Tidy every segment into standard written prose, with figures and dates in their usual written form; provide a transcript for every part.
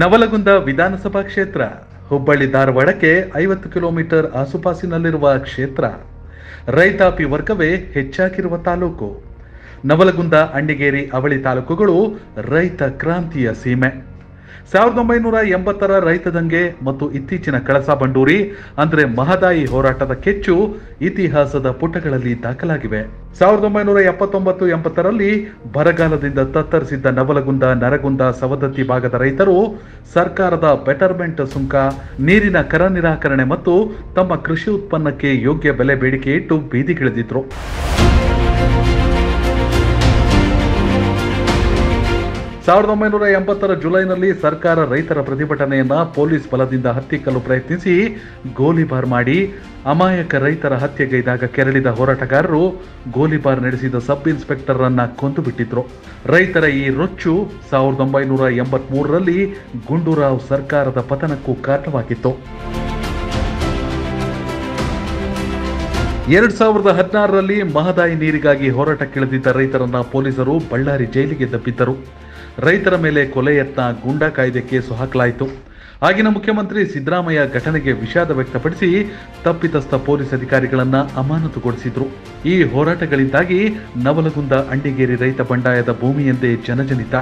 ನವಲಗುಂದ ವಿಧಾನಸಭಾ ಕ್ಷೇತ್ರ ಹುಬ್ಬಳ್ಳಿ ಧಾರವಾಡಕ್ಕೆ 50 ಕಿಲೋಮೀಟರ್ ಆಸುಪಾಸಿನಲ್ಲಿರುವ ಕ್ಷೇತ್ರ. ರೈತಾಪಿ ವರ್ಗವೇ ಹೆಚ್ಚಾಗಿರುವ ತಾಲೂಕು. ನವಲಗುಂದ, ಅಂಡಿಗೇರಿ, ಅವಳಿ ತಾಲೂಕುಗಳು ರೈತ ಕ್ರಾಂತಿಯ ಸೀಮೆ. 1980ರ ರೈತ ದಂಗೆ ಮತ್ತು ಇತ್ತೀಚಿನ ಕಳಸಾ ಬಂಡೂರಿ ಅಂದರೆ ಮಹದಾಯಿ ಹೋರಾಟದ ಕೆಚ್ಚು ಇತಿಹಾಸದ ಪುಟಗಳಲ್ಲಿ ದಾಖಲಾಗಿವೆ. 1979-80ರಲ್ಲಿ ಬರಗಾಲದಿಂದ ತತ್ತರಿಸಿದ್ದ ನವಲಗುಂದ, ನರಗುಂದ, ಸವದತ್ತಿ ಭಾಗದ ರೈತರು ಸರ್ಕಾರದ ಬೆಟರ್ಮೆಂಟ್ ಸುಂಕ, ನೀರಿನ ಕರ ನಿರಾಕರಣೆ ಮತ್ತು ತಮ್ಮ ಕೃಷಿ ಉತ್ಪನ್ನಕ್ಕೆ ಯೋಗ್ಯ ಬೆಲೆ ಬೇಡಿಕೆ ಇಟ್ಟು ಬೀದಿಗಿಳಿದಿದ್ರು. 1980ರ ಜುಲೈನಲ್ಲಿ ಸರ್ಕಾರ ರೈತರ ಪ್ರತಿಭಟನೆಯನ್ನ ಪೊಲೀಸ್ ಬಲದಿಂದ ಹತ್ತಿಕ್ಕಲು ಪ್ರಯತ್ನಿಸಿ ಗೋಲಿಬಾರ್ ಮಾಡಿ ಅಮಾಯಕ ರೈತರ ಹತ್ಯೆಗೈದಾಗ ಕೆರಳಿದ ಹೋರಾಟಗಾರರು ಗೋಲಿಬಾರ್ ನಡೆಸಿದ ಸಬ್ ಇನ್ಸ್ಪೆಕ್ಟರ್ ಅನ್ನ ಕೊಂದು ಬಿಟ್ಟಿದ್ರು. ರೈತರ ಈ ರೊಚ್ಚು 1983ರಲ್ಲಿ ಗುಂಡೂರಾವ್ ಸರ್ಕಾರದ ಪತನಕ್ಕೂ ಕಾರಣವಾಗಿತ್ತು. 2016ರಲ್ಲಿ ಮಹದಾಯಿ ನೀರಿಗಾಗಿ ಹೋರಾಟಕ್ಕಿಳಿದಿದ್ದ ರೈತರನ್ನ ಪೊಲೀಸರು ಬಳ್ಳಾರಿ ಜೈಲಿಗೆ ದಬ್ಬಿದ್ದರು. ರೈತರ ಮೇಲೆ ಕೊಲೆ ಯತ್ನ, ಗೂಂಡಾ ಕಾಯ್ದೆ ಕೇಸು ಹಾಕಲಾಯಿತು. ಆಗಿನ ಮುಖ್ಯಮಂತ್ರಿ ಸಿದ್ದರಾಮಯ್ಯ ಘಟನೆಗೆ ವಿಷಾದ ವ್ಯಕ್ತಪಡಿಸಿ ತಪ್ಪಿತಸ್ಥ ಪೊಲೀಸ್ ಅಧಿಕಾರಿಗಳನ್ನ ಅಮಾನತುಗೊಳಿಸಿದ್ರು. ಈ ಹೋರಾಟಗಳಿಂದಾಗಿ ನವಲಗುಂದ, ಅಂಡಿಗೇರಿ ರೈತ ಬಂಡಾಯದ ಭೂಮಿಯೆಂದೇ ಜನಜನಿತ.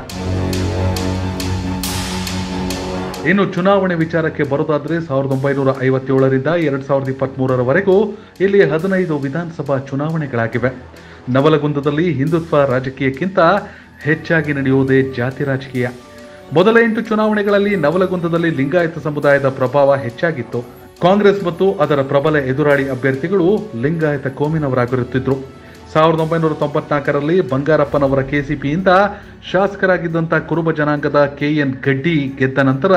ಇನ್ನು ಚುನಾವಣೆ ವಿಚಾರಕ್ಕೆ ಬರೋದಾದ್ರೆ 1957ರಿಂದ 2023ರವರೆಗೂ ಇಲ್ಲಿ 15 ವಿಧಾನಸಭಾ ಚುನಾವಣೆಗಳಾಗಿವೆ. ನವಲಗುಂದದಲ್ಲಿ ಹಿಂದುತ್ವ ರಾಜಕೀಯಕ್ಕಿಂತ ಹೆಚ್ಚಾಗಿ ನಡೆಯುವುದೇ ಜಾತಿ ರಾಜಕೀಯ. ಮೊದಲ 8 ಚುನಾವಣೆಗಳಲ್ಲಿ ನವಲಗುಂದದಲ್ಲಿ ಲಿಂಗಾಯತ ಸಮುದಾಯದ ಪ್ರಭಾವ ಹೆಚ್ಚಾಗಿತ್ತು. ಕಾಂಗ್ರೆಸ್ ಮತ್ತು ಅದರ ಪ್ರಬಲ ಎದುರಾಳಿ ಅಭ್ಯರ್ಥಿಗಳು ಲಿಂಗಾಯತ ಕೋಮಿನವರಾಗಿರುತ್ತಿದ್ರು. 1994ರಲ್ಲಿ ಬಂಗಾರಪ್ಪನವರ ಕೆಸಿಪಿಯಿಂದ ಶಾಸಕರಾಗಿದ್ದಂಥ ಕುರುಬ ಜನಾಂಗದ KN ಗಡ್ಡಿ ಗೆದ್ದ ನಂತರ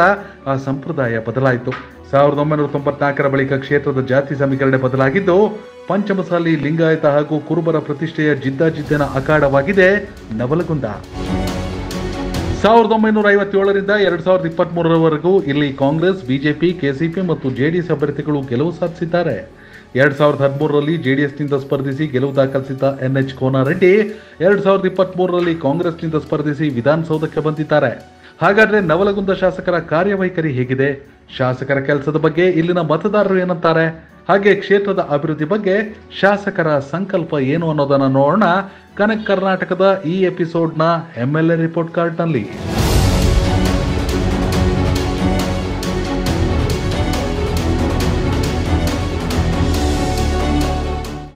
ಆ ಸಂಪ್ರದಾಯ ಬದಲಾಯಿತು. 1994ರ ಬಳಿಕ ಕ್ಷೇತ್ರದ ಜಾತಿ ಸಮೀಕರಣ ಬದಲಾಗಿದ್ದು ಪಂಚಮಸಾಲಿ ಲಿಂಗಾಯತ ಹಾಗೂ ಕುರುಬರ ಪ್ರತಿಷ್ಠೆಯ ಜಿದ್ದಾಜಿದ್ದಿನ ಅಖಾಡವಾಗಿದೆ ನವಲಗುಂದ. 1957ರಿಂದ 2023ರವರೆಗೂ ಇಲ್ಲಿ ಕಾಂಗ್ರೆಸ್, ಬಿಜೆಪಿ, ಕೆಸಿಪಿ ಮತ್ತು ಜೆಡಿಎಸ್ ಅಭ್ಯರ್ಥಿಗಳು ಗೆಲುವು ಸಾಧಿಸಿದ್ದಾರೆ. 2013ರಲ್ಲಿ ಜೆಡಿಎಸ್ನಿಂದ ಸ್ಪರ್ಧಿಸಿ ಗೆಲುವು ದಾಖಲಿಸಿದ್ದ NH ಕೋನಾರೆಡ್ಡಿ 2023ರಲ್ಲಿ ಕಾಂಗ್ರೆಸ್ನಿಂದ ಸ್ಪರ್ಧಿಸಿ ವಿಧಾನಸೌಧಕ್ಕೆ ಬಂದಿದ್ದಾರೆ. ಹಾಗಾದ್ರೆ ನವಲಗುಂದ ಶಾಸಕರ ಕಾರ್ಯವೈಖರಿ ಹೇಗಿದೆ? ಶಾಸಕರ ಕೆಲಸದ ಬಗ್ಗೆ ಇಲ್ಲಿನ ಮತದಾರರು ಏನಂತಾರೆ? ಹಾಗೆ ಕ್ಷೇತ್ರದ ಅಭಿವೃದ್ಧಿ ಬಗ್ಗೆ ಶಾಸಕರ ಸಂಕಲ್ಪ ಏನು ಅನ್ನೋದನ್ನ ನೋಡೋಣ ಕನೆಕ್ಟ್ ಕರ್ನಾಟಕದ ಈ ಎಪಿಸೋಡ್ನ MLA ರಿಪೋರ್ಟ್ ಕಾರ್ಡ್ನಲ್ಲಿ.